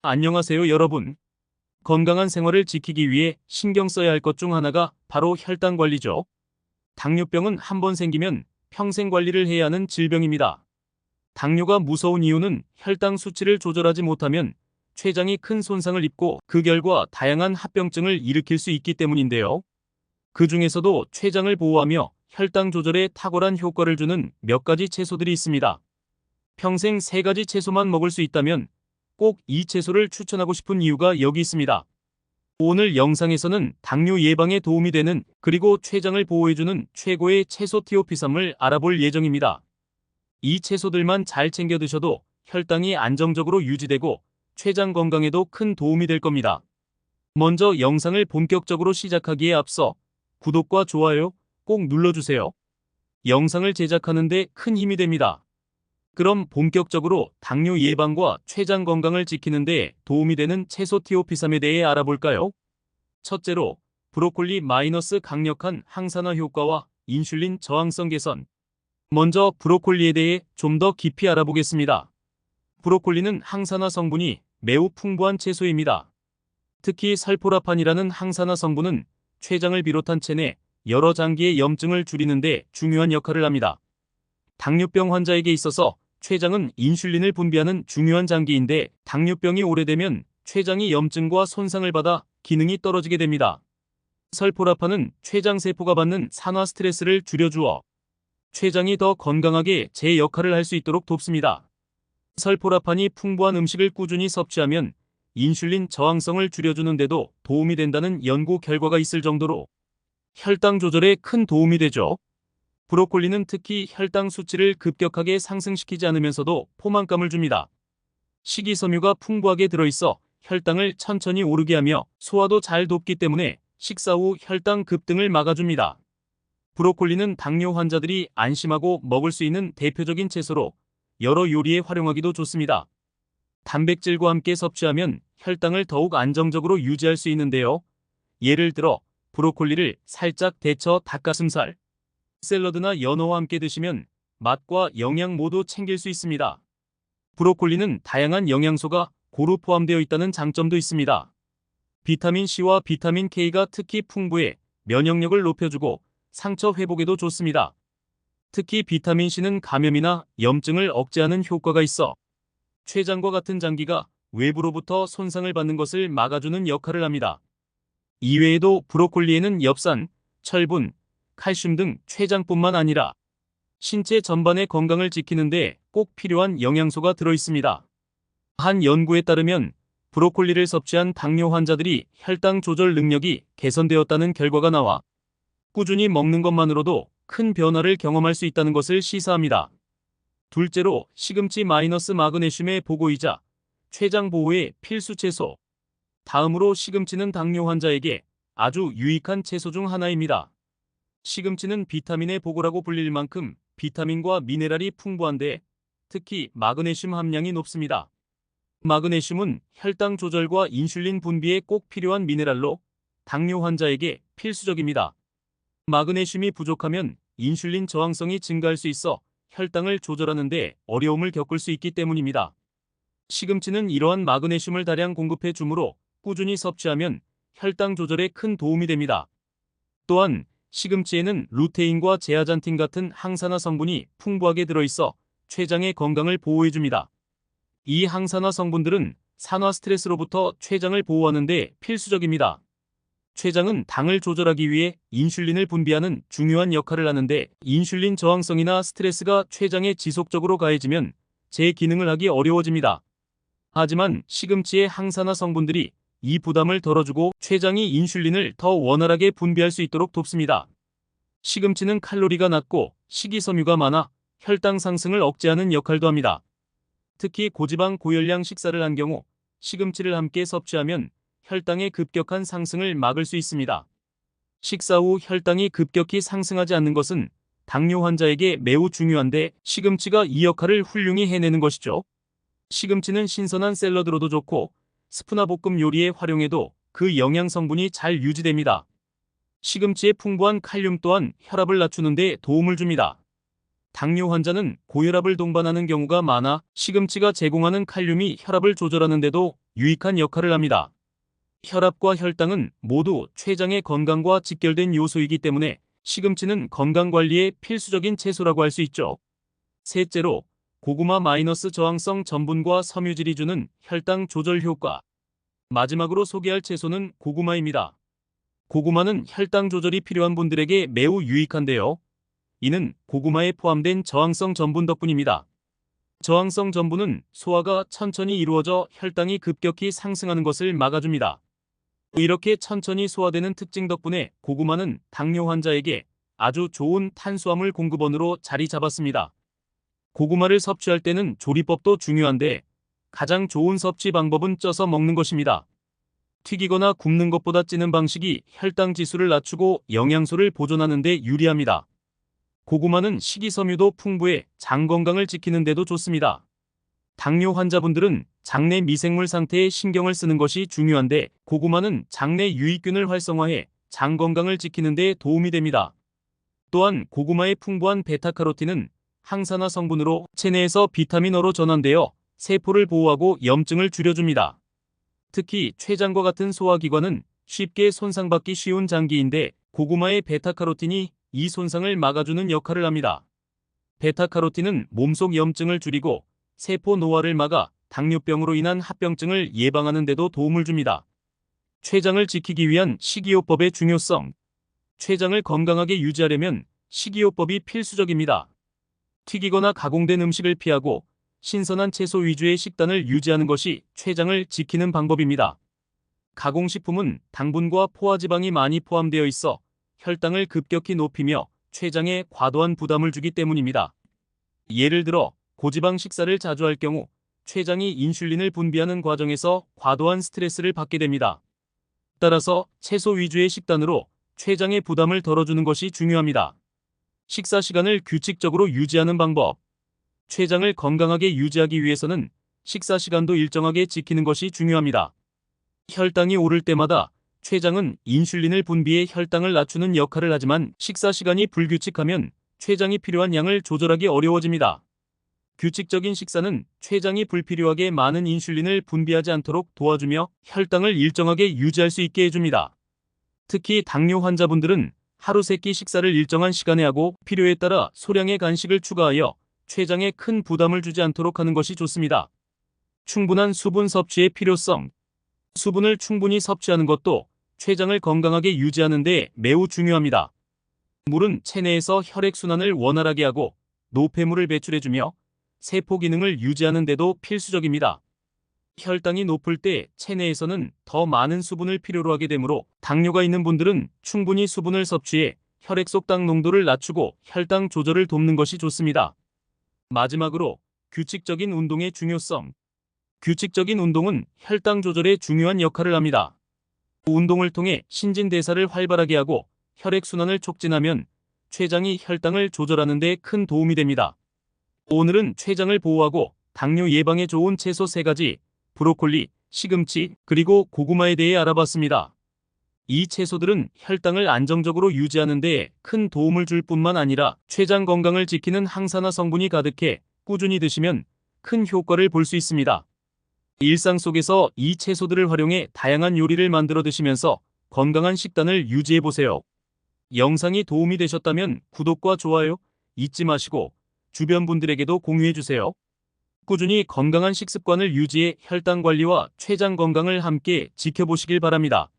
안녕하세요, 여러분. 건강한 생활을 지키기 위해 신경 써야 할 것 중 하나가 바로 혈당 관리죠. 당뇨병은 한 번 생기면 평생 관리를 해야 하는 질병입니다. 당뇨가 무서운 이유는 혈당 수치를 조절하지 못하면 췌장이 큰 손상을 입고 그 결과 다양한 합병증을 일으킬 수 있기 때문인데요. 그 중에서도 췌장을 보호하며 혈당 조절에 탁월한 효과를 주는 몇 가지 채소들이 있습니다. 평생 세 가지 채소만 먹을 수 있다면 꼭 이 채소를 추천하고 싶은 이유가 여기 있습니다. 오늘 영상에서는 당뇨 예방에 도움이 되는 그리고 췌장을 보호해주는 최고의 채소 티오피삼을 알아볼 예정입니다. 이 채소들만 잘 챙겨 드셔도 혈당이 안정적으로 유지되고 췌장 건강에도 큰 도움이 될 겁니다. 먼저 영상을 본격적으로 시작하기에 앞서 구독과 좋아요 꼭 눌러주세요. 영상을 제작하는 데 큰 힘이 됩니다. 그럼 본격적으로 당뇨 예방과 췌장 건강을 지키는 데 도움이 되는 채소 티오피삼에 대해 알아볼까요? 첫째로 브로콜리 마이너스 강력한 항산화 효과와 인슐린 저항성 개선. 먼저 브로콜리에 대해 좀 더 깊이 알아보겠습니다. 브로콜리는 항산화 성분이 매우 풍부한 채소입니다. 특히 살포라판이라는 항산화 성분은 췌장을 비롯한 체내 여러 장기의 염증을 줄이는 데 중요한 역할을 합니다. 당뇨병 환자에게 있어서 췌장은 인슐린을 분비하는 중요한 장기인데 당뇨병이 오래되면 췌장이 염증과 손상을 받아 기능이 떨어지게 됩니다. 설포라판은 췌장세포가 받는 산화 스트레스를 줄여주어 췌장이 더 건강하게 제 역할을 할 수 있도록 돕습니다. 설포라판이 풍부한 음식을 꾸준히 섭취하면 인슐린 저항성을 줄여주는데도 도움이 된다는 연구 결과가 있을 정도로 혈당 조절에 큰 도움이 되죠. 브로콜리는 특히 혈당 수치를 급격하게 상승시키지 않으면서도 포만감을 줍니다. 식이섬유가 풍부하게 들어있어 혈당을 천천히 오르게 하며 소화도 잘 돕기 때문에 식사 후 혈당 급등을 막아줍니다. 브로콜리는 당뇨 환자들이 안심하고 먹을 수 있는 대표적인 채소로 여러 요리에 활용하기도 좋습니다. 단백질과 함께 섭취하면 혈당을 더욱 안정적으로 유지할 수 있는데요. 예를 들어 브로콜리를 살짝 데쳐 닭가슴살, 샐러드나 연어와 함께 드시면 맛과 영양 모두 챙길 수 있습니다. 브로콜리는 다양한 영양소가 고루 포함되어 있다는 장점도 있습니다. 비타민 C와 비타민 K가 특히 풍부해 면역력을 높여주고 상처 회복에도 좋습니다. 특히 비타민 C는 감염이나 염증을 억제하는 효과가 있어 췌장과 같은 장기가 외부로부터 손상을 받는 것을 막아주는 역할을 합니다. 이외에도 브로콜리에는 엽산, 철분, 칼슘 등 췌장뿐만 아니라 신체 전반의 건강을 지키는 데 꼭 필요한 영양소가 들어있습니다. 한 연구에 따르면 브로콜리를 섭취한 당뇨 환자들이 혈당 조절 능력이 개선되었다는 결과가 나와 꾸준히 먹는 것만으로도 큰 변화를 경험할 수 있다는 것을 시사합니다. 둘째로 시금치 마이너스 마그네슘의 보고이자 췌장 보호의 필수 채소. 다음으로 시금치는 당뇨 환자에게 아주 유익한 채소 중 하나입니다. 시금치는 비타민의 보고라고 불릴 만큼 비타민과 미네랄이 풍부한데 특히 마그네슘 함량이 높습니다. 마그네슘은 혈당 조절과 인슐린 분비에 꼭 필요한 미네랄로 당뇨 환자에게 필수적입니다. 마그네슘이 부족하면 인슐린 저항성이 증가할 수 있어 혈당을 조절하는 데 어려움을 겪을 수 있기 때문입니다. 시금치는 이러한 마그네슘을 다량 공급해 주므로 꾸준히 섭취하면 혈당 조절에 큰 도움이 됩니다. 또한 시금치에는 루테인과 제아잔틴 같은 항산화 성분이 풍부하게 들어있어 췌장의 건강을 보호해줍니다. 이 항산화 성분들은 산화 스트레스로부터 췌장을 보호하는 데 필수적입니다. 췌장은 당을 조절하기 위해 인슐린을 분비하는 중요한 역할을 하는데 인슐린 저항성이나 스트레스가 췌장에 지속적으로 가해지면 제 기능을 하기 어려워집니다. 하지만 시금치의 항산화 성분들이 이 부담을 덜어주고 췌장이 인슐린을 더 원활하게 분비할 수 있도록 돕습니다. 시금치는 칼로리가 낮고 식이섬유가 많아 혈당 상승을 억제하는 역할도 합니다. 특히 고지방 고열량 식사를 한 경우 시금치를 함께 섭취하면 혈당의 급격한 상승을 막을 수 있습니다. 식사 후 혈당이 급격히 상승하지 않는 것은 당뇨 환자에게 매우 중요한데 시금치가 이 역할을 훌륭히 해내는 것이죠. 시금치는 신선한 샐러드로도 좋고 스프나 볶음 요리에 활용해도 그 영양 성분이 잘 유지됩니다. 시금치의 풍부한 칼륨 또한 혈압을 낮추는 데 도움을 줍니다. 당뇨 환자는 고혈압을 동반하는 경우가 많아 시금치가 제공하는 칼륨이 혈압을 조절하는 데도 유익한 역할을 합니다. 혈압과 혈당은 모두 췌장의 건강과 직결된 요소이기 때문에 시금치는 건강관리에 필수적인 채소라고 할 수 있죠. 셋째로, 고구마 마이너스 저항성 전분과 섬유질이 주는 혈당 조절 효과. 마지막으로 소개할 채소는 고구마입니다. 고구마는 혈당 조절이 필요한 분들에게 매우 유익한데요. 이는 고구마에 포함된 저항성 전분 덕분입니다. 저항성 전분은 소화가 천천히 이루어져 혈당이 급격히 상승하는 것을 막아줍니다. 이렇게 천천히 소화되는 특징 덕분에 고구마는 당뇨 환자에게 아주 좋은 탄수화물 공급원으로 자리 잡았습니다. 고구마를 섭취할 때는 조리법도 중요한데 가장 좋은 섭취 방법은 쪄서 먹는 것입니다. 튀기거나 굽는 것보다 찌는 방식이 혈당 지수를 낮추고 영양소를 보존하는 데 유리합니다. 고구마는 식이섬유도 풍부해 장 건강을 지키는 데도 좋습니다. 당뇨 환자분들은 장내 미생물 상태에 신경을 쓰는 것이 중요한데 고구마는 장내 유익균을 활성화해 장 건강을 지키는 데 도움이 됩니다. 또한 고구마의 풍부한 베타카로틴은 항산화 성분으로 체내에서 비타민어로 전환되어 세포를 보호하고 염증을 줄여줍니다. 특히 췌장과 같은 소화기관은 쉽게 손상받기 쉬운 장기인데 고구마의 베타카로틴이 이 손상을 막아주는 역할을 합니다. 베타카로틴은 몸속 염증을 줄이고 세포 노화를 막아 당뇨병으로 인한 합병증을 예방하는 데도 도움을 줍니다. 췌장을 지키기 위한 식이요법의 중요성. 췌장을 건강하게 유지하려면 식이요법이 필수적입니다. 튀기거나 가공된 음식을 피하고 신선한 채소 위주의 식단을 유지하는 것이 췌장을 지키는 방법입니다. 가공식품은 당분과 포화지방이 많이 포함되어 있어 혈당을 급격히 높이며 췌장에 과도한 부담을 주기 때문입니다. 예를 들어 고지방 식사를 자주 할 경우 췌장이 인슐린을 분비하는 과정에서 과도한 스트레스를 받게 됩니다. 따라서 채소 위주의 식단으로 췌장의 부담을 덜어주는 것이 중요합니다. 식사 시간을 규칙적으로 유지하는 방법. 췌장을 건강하게 유지하기 위해서는 식사 시간도 일정하게 지키는 것이 중요합니다. 혈당이 오를 때마다 췌장은 인슐린을 분비해 혈당을 낮추는 역할을 하지만 식사 시간이 불규칙하면 췌장이 필요한 양을 조절하기 어려워집니다. 규칙적인 식사는 췌장이 불필요하게 많은 인슐린을 분비하지 않도록 도와주며 혈당을 일정하게 유지할 수 있게 해줍니다. 특히 당뇨 환자분들은 하루 3끼 식사를 일정한 시간에 하고 필요에 따라 소량의 간식을 추가하여 췌장에 큰 부담을 주지 않도록 하는 것이 좋습니다. 충분한 수분 섭취의 필요성. 수분을 충분히 섭취하는 것도 췌장을 건강하게 유지하는 데 매우 중요합니다. 물은 체내에서 혈액순환을 원활하게 하고 노폐물을 배출해주며 세포 기능을 유지하는 데도 필수적입니다. 혈당이 높을 때 체내에서는 더 많은 수분을 필요로 하게 되므로 당뇨가 있는 분들은 충분히 수분을 섭취해 혈액 속 당 농도를 낮추고 혈당 조절을 돕는 것이 좋습니다. 마지막으로 규칙적인 운동의 중요성. 규칙적인 운동은 혈당 조절에 중요한 역할을 합니다. 운동을 통해 신진대사를 활발하게 하고 혈액순환을 촉진하면 췌장이 혈당을 조절하는 데 큰 도움이 됩니다. 오늘은 췌장을 보호하고 당뇨 예방에 좋은 채소 3가지, 브로콜리, 시금치, 그리고 고구마에 대해 알아봤습니다. 이 채소들은 혈당을 안정적으로 유지하는 데 큰 도움을 줄 뿐만 아니라 췌장 건강을 지키는 항산화 성분이 가득해 꾸준히 드시면 큰 효과를 볼 수 있습니다. 일상 속에서 이 채소들을 활용해 다양한 요리를 만들어 드시면서 건강한 식단을 유지해 보세요. 영상이 도움이 되셨다면 구독과 좋아요 잊지 마시고 주변 분들에게도 공유해 주세요. 꾸준히 건강한 식습관을 유지해 혈당 관리와 췌장 건강을 함께 지켜보시길 바랍니다.